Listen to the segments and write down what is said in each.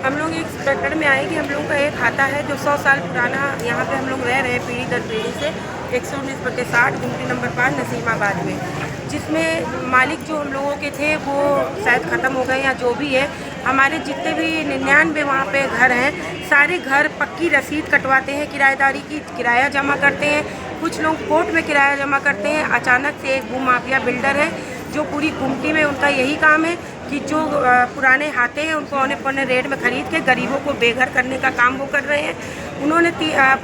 हम लोग एक प्रकरण में आए कि हम लोग का एक खाता है जो 100 साल पुराना, यहाँ पे हम लोग रह रहे हैं पीढ़ी दर पीढ़ी से, 119/60 गुमटी नंबर 5 नसीमाबाद में, जिसमें मालिक जो हम लोगों के थे वो शायद ख़त्म हो गए या जो भी है। हमारे जितने भी 99 वहाँ पे घर हैं, सारे घर पक्की रसीद कटवाते हैं किराएदारी की, किराया जमा करते हैं। कुछ लोग कोर्ट में किराया जमा करते हैं। अचानक से एक भूमाफिया बिल्डर है जो पूरी गुमटी में उनका यही काम है कि जो पुराने हाथे हैं उनको औने पौने रेट में खरीद के गरीबों को बेघर करने का काम वो कर रहे हैं। उन्होंने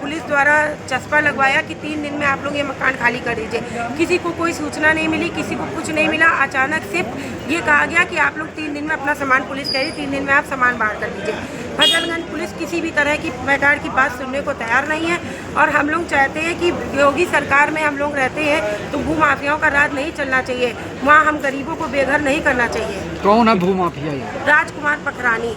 पुलिस द्वारा चस्पा लगवाया कि 3 दिन में आप लोग ये मकान खाली कर दीजिए। किसी को कोई सूचना नहीं मिली, किसी को कुछ नहीं मिला। अचानक सिर्फ ये कहा गया कि आप लोग 3 दिन में अपना सामान, पुलिस कह रही 3 दिन में आप सामान बाहर कर लीजिए। फजलगंज पुलिस किसी भी तरह की प्रकार की बात सुनने को तैयार नहीं है और हम लोग चाहते हैं कि योगी सरकार में हम लोग रहते हैं तो भूमाफियाओं का राज नहीं चलना चाहिए। वहाँ हम गरीबों को बेघर नहीं करना चाहिए। कौन है भूमाफिया ये? राजकुमार पखरानी।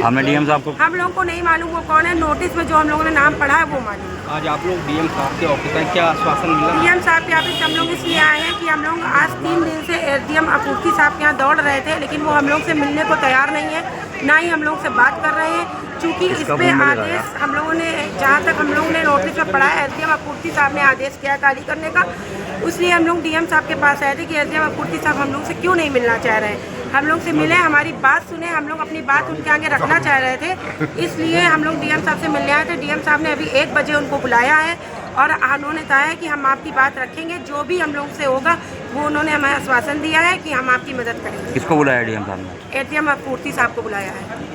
हमने डीएम साहब को हम लोगों को नहीं मालूम वो कौन है। नोटिस में जो हम लोगों ने नाम पढ़ा है वो मालूम। आज आप लोग डीएम साहब के ऑफिस में क्या आश्वासन मिला? डीएम साहब के ऑफिस हम लोग इसलिए आए हैं कि हम लोग आज 3 दिन से एसडीएम आपूर्ति साहब के यहाँ दौड़ रहे थे, लेकिन वो हम लोग से मिलने को तैयार नहीं है, ना ही हम लोग से बात कर रहे हैं। चूँकि इस पे आदेश हम लोगों ने, जहाँ तक हम लोगों ने नोटिस में पढ़ा है, एसडीएम आपूर्ति साहब ने आदेश किया खाली करने का। इसलिए हम लोग डीएम साहब के पास आए थे कि एसडीएम आपूर्ति साहब हम लोग से क्यों नहीं मिलना चाह रहे हैं। हम लोग से मिले, हमारी बात सुने, हम लोग अपनी बात उनके आगे रखना चाह रहे थे, इसलिए हम लोग डीएम साहब से मिलने आए थे। डीएम साहब ने अभी 1 बजे उनको बुलाया है और उन्होंने कहा है कि हम आपकी बात रखेंगे, जो भी हम लोग से होगा वो उन्होंने हमें आश्वासन दिया है कि हम आपकी मदद करेंगे। किसको बुलाया डीएम साहब ने? एसडीएम आपूर्ति साहब को बुलाया है।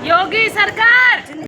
योगी सरकार।